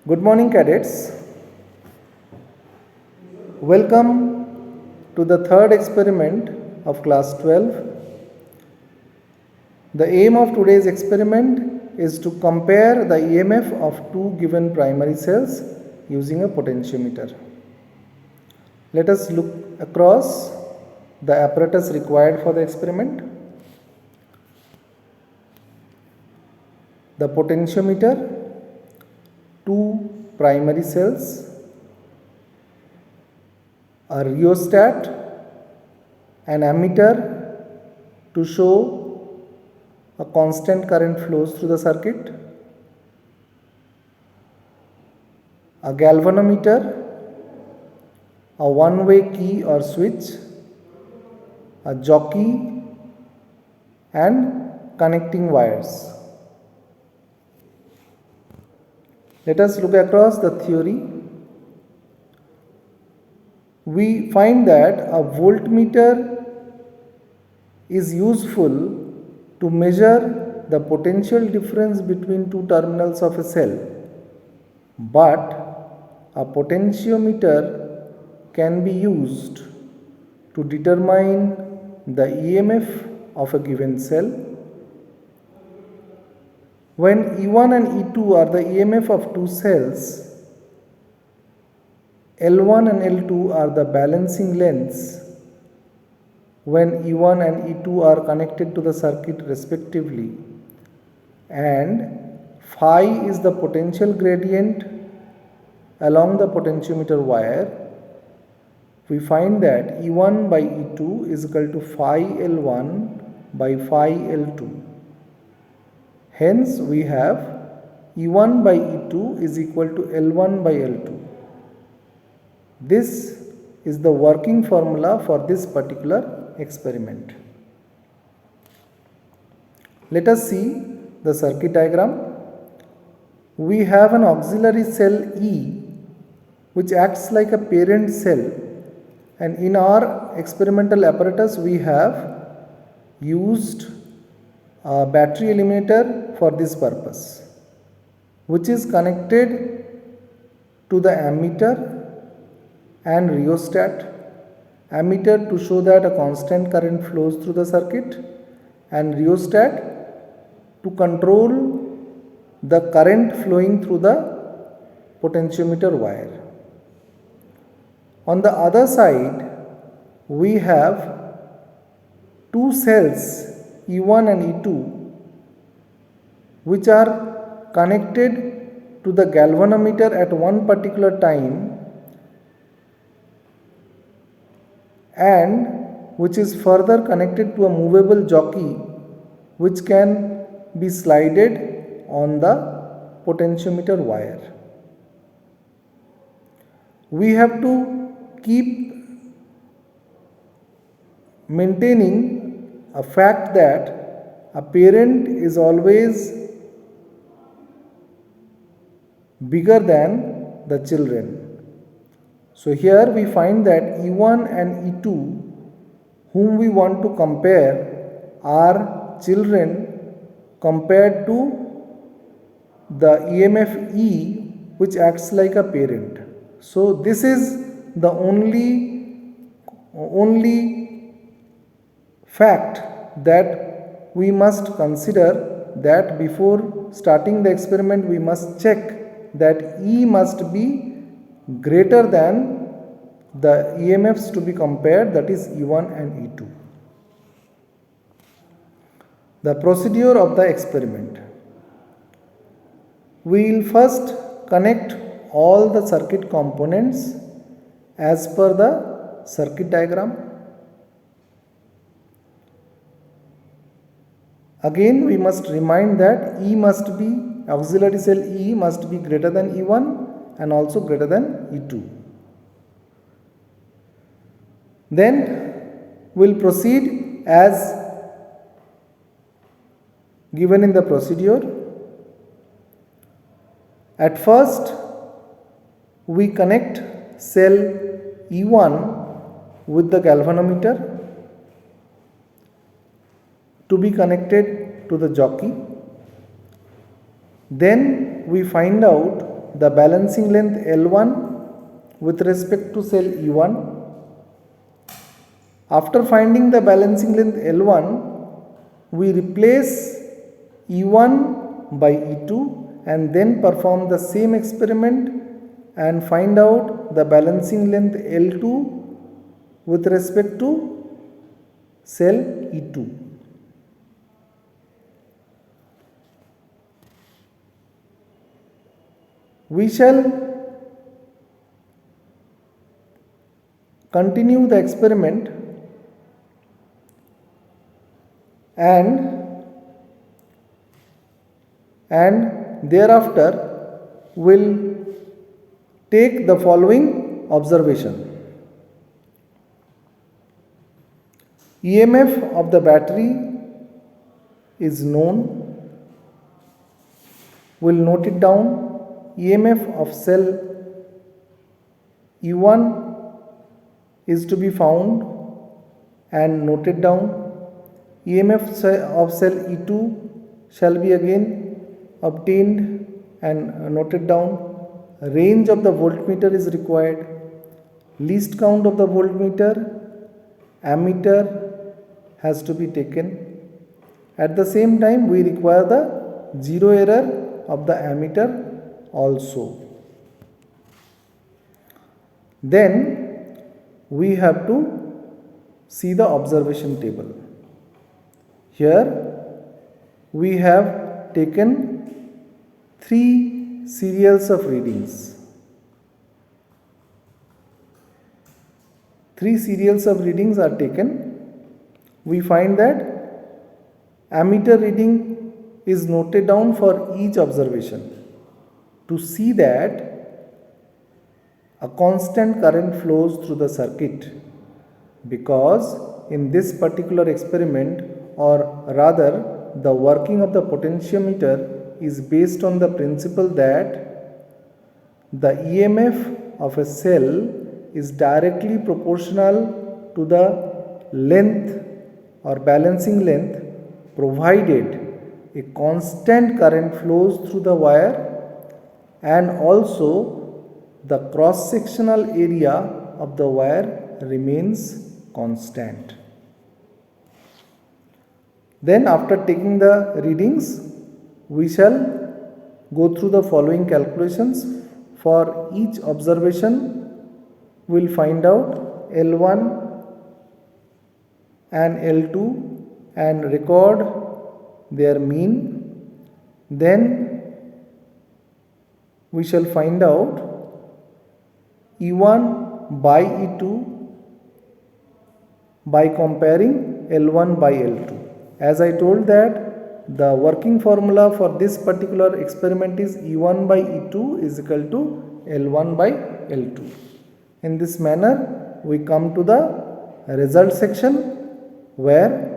Good morning, cadets. Welcome to the third experiment of class 12. The aim of today's experiment is to compare the EMF of two given primary cells using a potentiometer. Let us look across the apparatus required for the experiment. The potentiometer, two primary cells, a rheostat, an ammeter to show a constant current flows through the circuit, a galvanometer, a one-way key or switch, a jockey and connecting wires. Let us look across the theory. We find that a voltmeter is useful to measure the potential difference between two terminals of a cell, but a potentiometer can be used to determine the EMF of a given cell. When E1 and E2 are the EMF of two cells, L1 and L2 are the balancing lengths when E1 and E2 are connected to the circuit respectively, and phi is the potential gradient along the potentiometer wire. We find that E1 by E2 is equal to phi L1 by phi L2. Hence, we have E1 by E2 is equal to L1 by L2. This is the working formula for this particular experiment. Let us see the circuit diagram. We have an auxiliary cell E which acts like a parent cell, and in our experimental apparatus we have used a battery eliminator for this purpose, which is connected to the ammeter and rheostat. Ammeter to show that a constant current flows through the circuit, and rheostat to control the current flowing through the potentiometer wire. On the other side, we have two cells E1 and E2 which are connected to the galvanometer at one particular time and which is further connected to a movable jockey which can be slided on the potentiometer wire. We have to keep maintaining a fact that a parent is always bigger than the children. So here we find that E1 and E2 whom we want to compare are children compared to the EMF E which acts like a parent. So this is the only fact that we must consider, that before starting the experiment we must check that E must be greater than the EMFs to be compared, that is E1 and E2. The procedure of the experiment. We will first connect all the circuit components as per the circuit diagram. Again, we must remind that E must be, auxiliary cell E must be greater than E1 and also greater than E2. Then we will proceed as given in the procedure. At first, we connect cell E1 with the galvanometer to be connected to the jockey. Then we find out the balancing length L1 with respect to cell E1. After finding the balancing length L1, we replace E1 by E2 and then perform the same experiment and find out the balancing length L2 with respect to cell E2. We shall continue the experiment and thereafter will take the following observation. EMF of the battery is known. We'll note it down. EMF of cell E1 is to be found and noted down. EMF of cell E2 shall be again obtained and noted down. Range of the voltmeter is required. Least count of the voltmeter. Ammeter has to be taken. At the same time, we require the zero error of the ammeter also. Then we have to see the observation table. Here we have taken 3 serials of readings. 3 serials of readings are taken. We find that ammeter reading is noted down for each observation to see that a constant current flows through the circuit, because in this particular experiment, or rather the working of the potentiometer is based on the principle that the EMF of a cell is directly proportional to the length or balancing length, provided a constant current flows through the wire and also the cross sectional area of the wire remains constant. Then after taking the readings, we shall go through the following calculations. For each observation, we will find out L1 and L2 and record their mean. Then we shall find out E1 by E2 by comparing L1 by L2. As I told that the working formula for this particular experiment is E1 by E2 is equal to L1 by L2. In this manner, we come to the result section where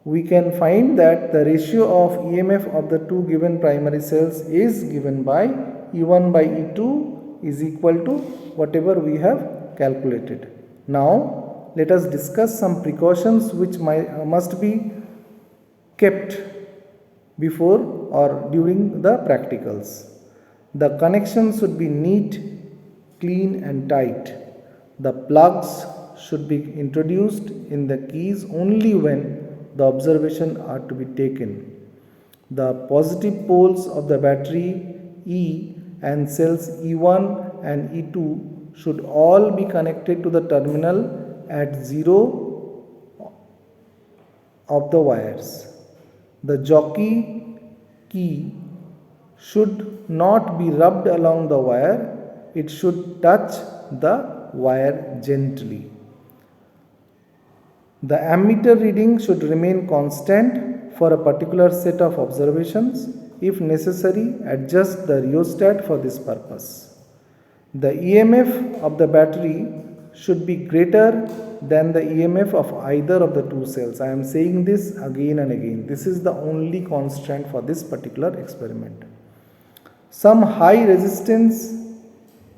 we can find that the ratio of EMF of the two given primary cells is given by E1 by E2 is equal to whatever we have calculated. Now, let us discuss some precautions which must be kept before or during the practicals. The connections should be neat, clean and tight. The plugs should be introduced in the keys only when the observation are to be taken. The positive poles of the battery E and cells E1 and E2 should all be connected to the terminal at 0 of the wires. The jockey key should not be rubbed along the wire, it should touch the wire gently. The ammeter reading should remain constant for a particular set of observations. If necessary, adjust the rheostat for this purpose. The EMF of the battery should be greater than the EMF of either of the two cells. I am saying this again and again. This is the only constant for this particular experiment. Some high resistance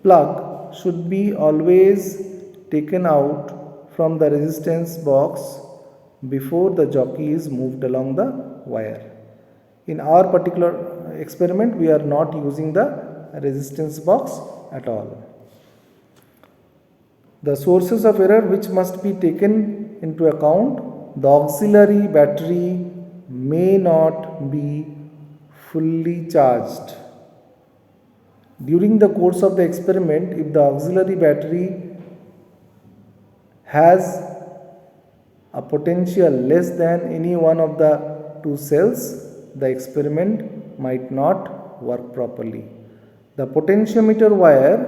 plug should be always taken out from the resistance box before the jockey is moved along the wire. In our particular experiment, we are not using the resistance box at all. The sources of error which must be taken into account: the auxiliary battery may not be fully charged. During the course of the experiment, if the auxiliary battery has a potential less than any one of the two cells, the experiment might not work properly. The potentiometer wire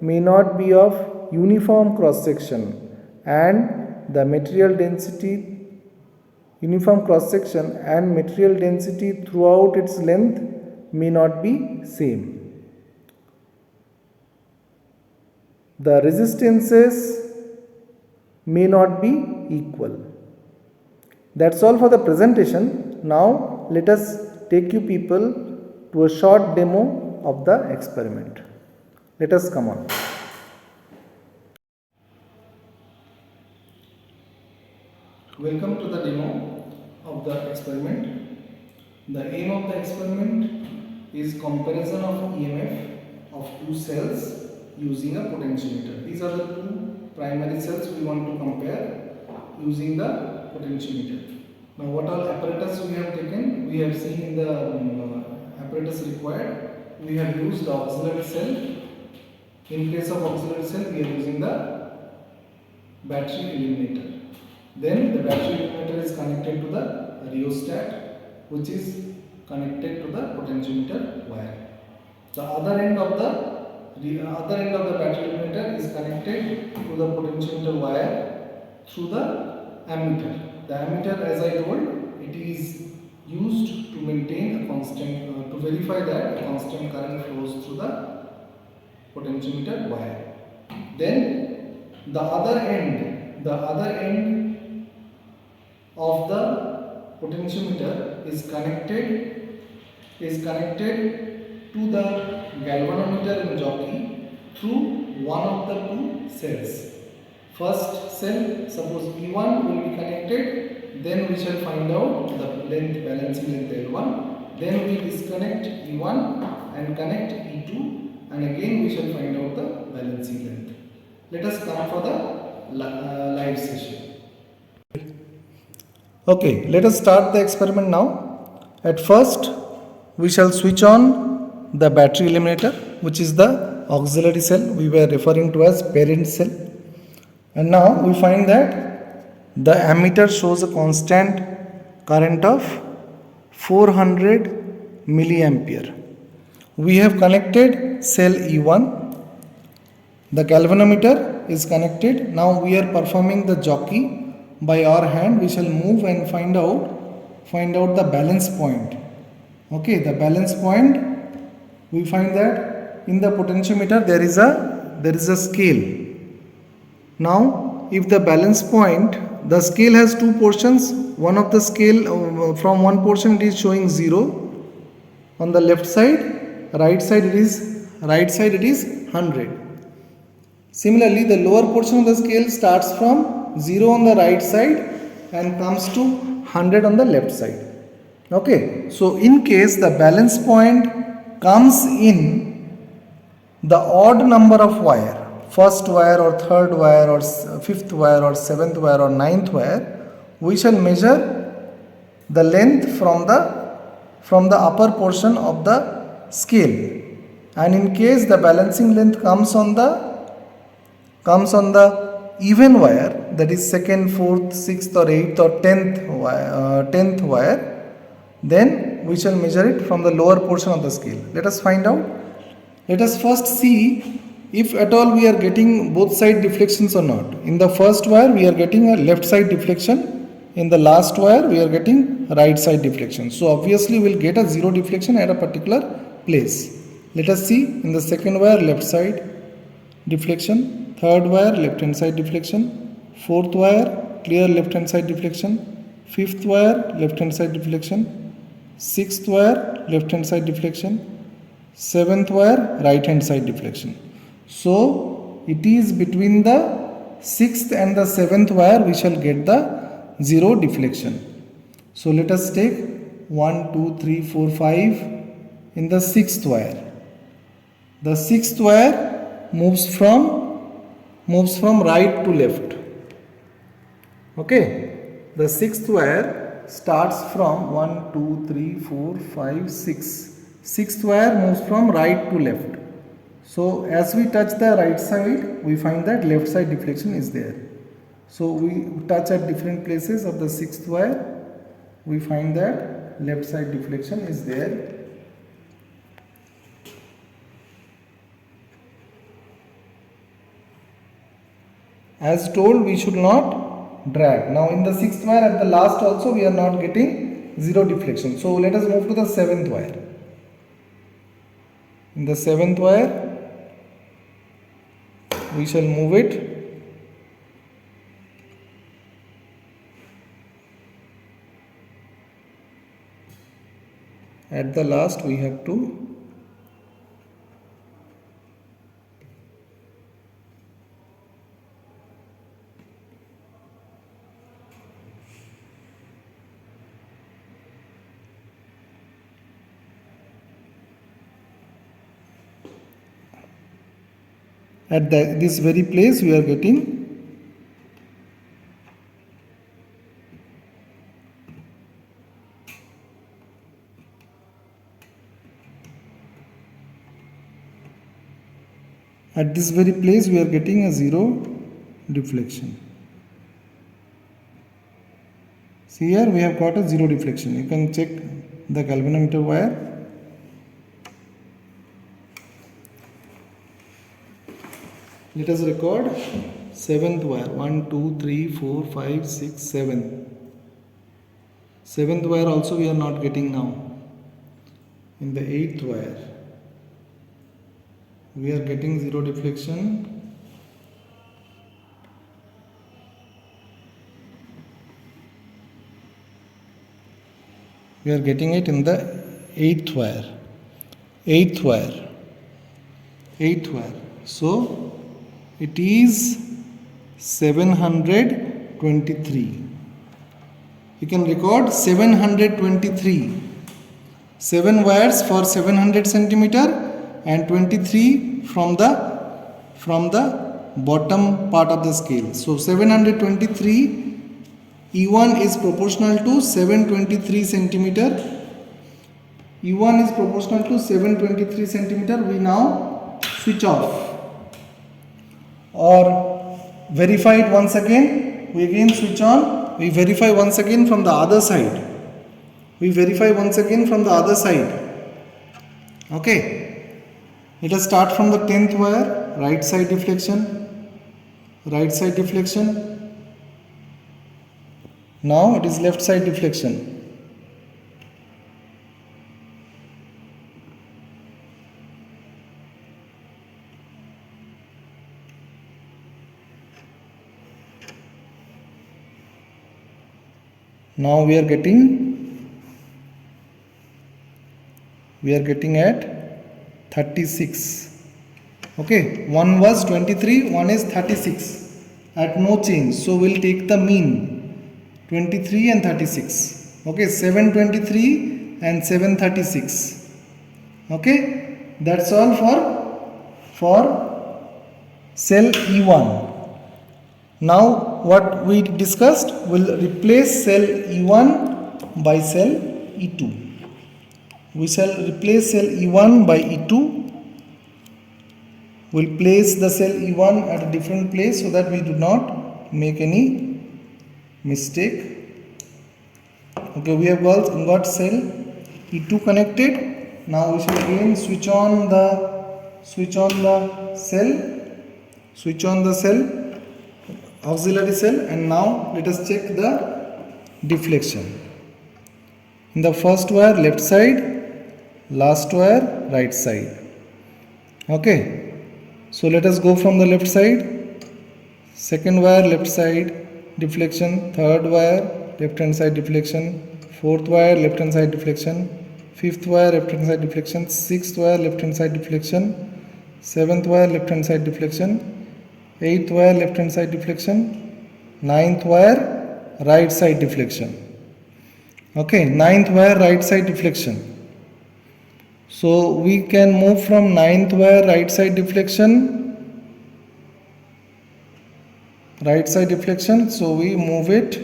may not be of uniform cross section and the material density throughout its length may not be same. The resistances may not be equal. That's all for the presentation. Now let us take you people to a short demo of the experiment. Let us come on. Welcome to the demo of the experiment. The aim of the experiment is comparison of EMF of two cells using a potentiometer. These are the two primary cells we want to compare using the potentiometer. Now what all apparatus we have taken? We have seen in the apparatus required. We have used the auxiliary cell. In place of auxiliary cell, we are using the battery eliminator. Then the battery eliminator is connected to the rheostat, which is connected to the potentiometer wire. The other end of the battery eliminator is connected to the potentiometer wire through the ammeter. The ammeter, as I told, it is used to maintain a constant, to verify that a constant current flows through the potentiometer wire. Then the other end of the potentiometer is connected to the galvanometer in jockey through one of the two cells. First cell, suppose E1 will be connected, then we shall find out the length, balancing length L1, then we disconnect E1 and connect E2, and again we shall find out the balancing length. Let us come for the live session. Okay, let us start the experiment now. At first, we shall switch on the battery eliminator, which is the auxiliary cell we were referring to as parent cell. And now we find that the ammeter shows a constant current of 400 milliampere. We have connected cell E1. The galvanometer is connected. Now we are performing the jockey. By our hand we shall move and find out the balance point. Okay, the balance point, we find that in the potentiometer there is a scale. Now if the balance point, the scale has two portions. One of the scale, from one portion it is showing 0 on the left side, right side it is 100. Similarly, the lower portion of the scale starts from 0 on the right side and comes to 100 on the left side. Okay, so in case the balance point comes in the odd number of wire, first wire or third wire or fifth wire or seventh wire or ninth wire, we shall measure the length from the upper portion of the scale. And in case the balancing length comes on the even wire, that is second, fourth, sixth or eighth or 10th wire, then we shall measure it from the lower portion of the scale. Let us find out. Let us first see if at all we are getting both side deflections or not. In the first wire we are getting a left side deflection. In the last wire we are getting right side deflection. So obviously we will get a 0 deflection at a particular place. Let us see in the second wire left side deflection, third wire left hand side deflection, fourth wire clear left hand side deflection, fifth wire left hand side deflection, sixth wire left hand side deflection, seventh wire right hand side deflection. So it is between the sixth and the seventh wire we shall get the 0 deflection. So let us take 1, 2, 3, 4, 5 in the sixth wire. The sixth wire moves from right to left. Okay, the sixth wire starts from 1, 2, 3, 4, 5, 6. Sixth wire moves from right to left. So as we touch the right side, we find that left side deflection is there. So we touch at different places of the sixth wire, we find that left side deflection is there. As told, we should not drag. Now in the sixth wire at the last also we are not getting zero deflection. So let us move to the seventh wire. In the seventh wire, we shall move it. At the last we have to at this very place we are getting a zero deflection. See here we have got a zero deflection. You can check the galvanometer wire. Let us record seventh wire. 1, 2, 3, 4, 5, 6, 7. Seventh wire also we are not getting now. In the eighth wire, we are getting zero deflection. We are getting it in the eighth wire. So it is 723. You can record 723. 7 wires for 700 centimeter and 23 from the bottom part of the scale. So 723 E1 is proportional to 723 centimeter. E1 is proportional to 723 centimeter. We now switch off or verify it once again. We again switch on. We verify once again from the other side. Okay. Let us start from the 10th wire. Right side deflection. Now it is left side deflection. Now we are getting at 36. Okay, one was 23, one is 36 at no change. So we'll take the mean 23 and 36. Okay, 723 and 736. Okay, that's all for cell E1. Now what we discussed, will replace cell E1 by cell E2. We shall replace cell E1 by E2. We'll place the cell E1 at a different place so that we do not make any mistake. Okay, we have got cell E2 connected. Now we shall again switch on the cell, auxiliary cell, and now let us check the deflection. In the first wire left side, last wire right side. Okay, so let us go from the left side. Second wire left side deflection, third wire left hand side deflection, fourth wire left hand side deflection, fifth wire left hand side deflection, sixth wire left hand side deflection, seventh wire left hand side deflection, eighth wire left hand side deflection, ninth wire right side deflection. Okay, ninth wire right side deflection. So we can move from ninth wire right side deflection. Right side deflection, so we move it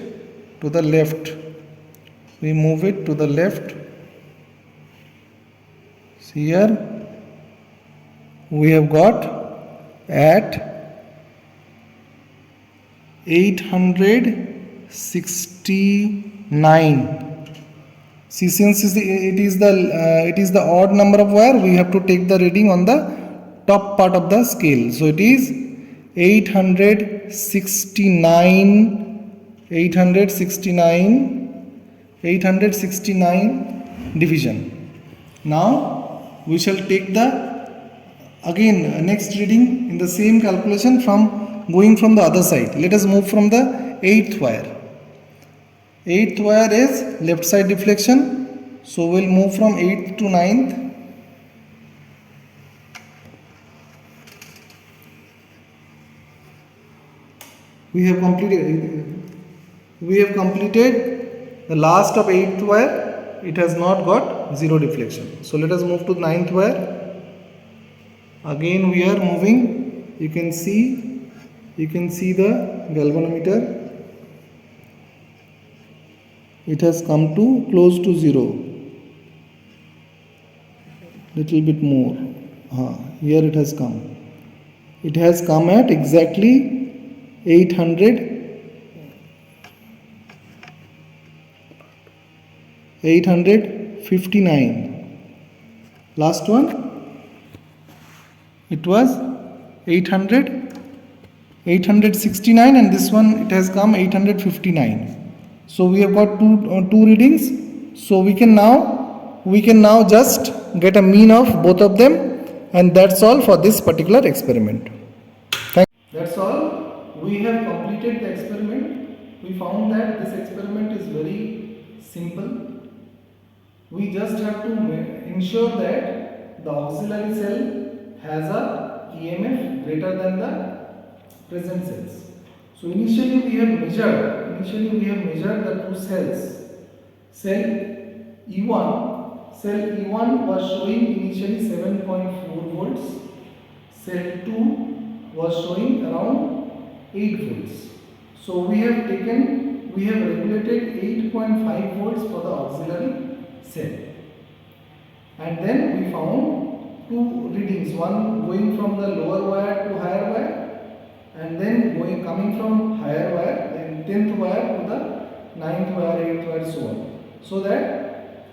to the left. We move it to the left. See here, we have got at 869. See, since it is the odd number of wire, we have to take the reading on the top part of the scale. So it is 869 division. Now we shall take the again next reading in the same calculation from going from the other side. Let us move from the 8th wire. 8th wire is left side deflection, so we'll move from 8th to 9th. We have completed the last of 8th wire. It has not got zero deflection. So let us move to 9th wire. Again we are moving. You can see the galvanometer. It has come to close to zero. Little bit more. Here it has come. It has come at exactly 859. Last one, it was 869, and this one it has come 859. So we have got two readings. So we can now just get a mean of both of them, and that's all for this particular experiment. That's all. We have completed the experiment. We found that this experiment is very simple. We just have to ensure that the auxiliary cell has a EMF greater than the present cells. So initially we have measured the two cells. Cell E1 was showing initially 7.4 volts. Cell 2 was showing around 8 volts. So we have regulated 8.5 volts for the auxiliary cell. And then we found two readings, one going from the lower wire to higher wire, and then coming from higher wire, then 10th wire to the 9th wire, 8th wire, so on. So that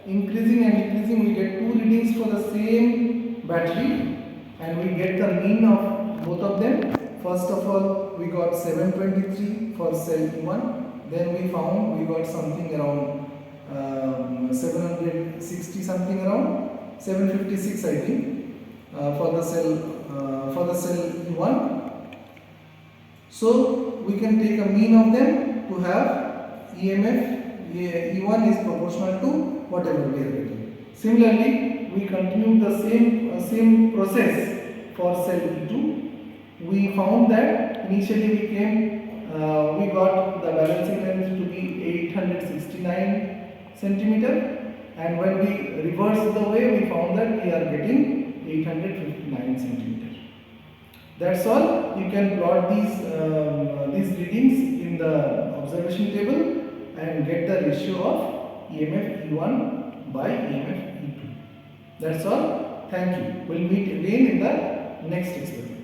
increasing and decreasing, we get two readings for the same battery, and we get the mean of both of them. First of all, we got 723 for cell E1, then we found we got something around 760 something, around 756 I think, for the cell E1. So we can take a mean of them to have EMF E1 is proportional to whatever we are getting. Similarly, we continue the same process for cell E2. We found that initially we got the balancing length to be 869 centimeter, and when we reversed the way, we found that we are getting 859 centimeter. That's all. You can plot these readings in the observation table and get the ratio of EMF E1 by EMF E2. That's all. Thank you. We'll meet again in the next experiment.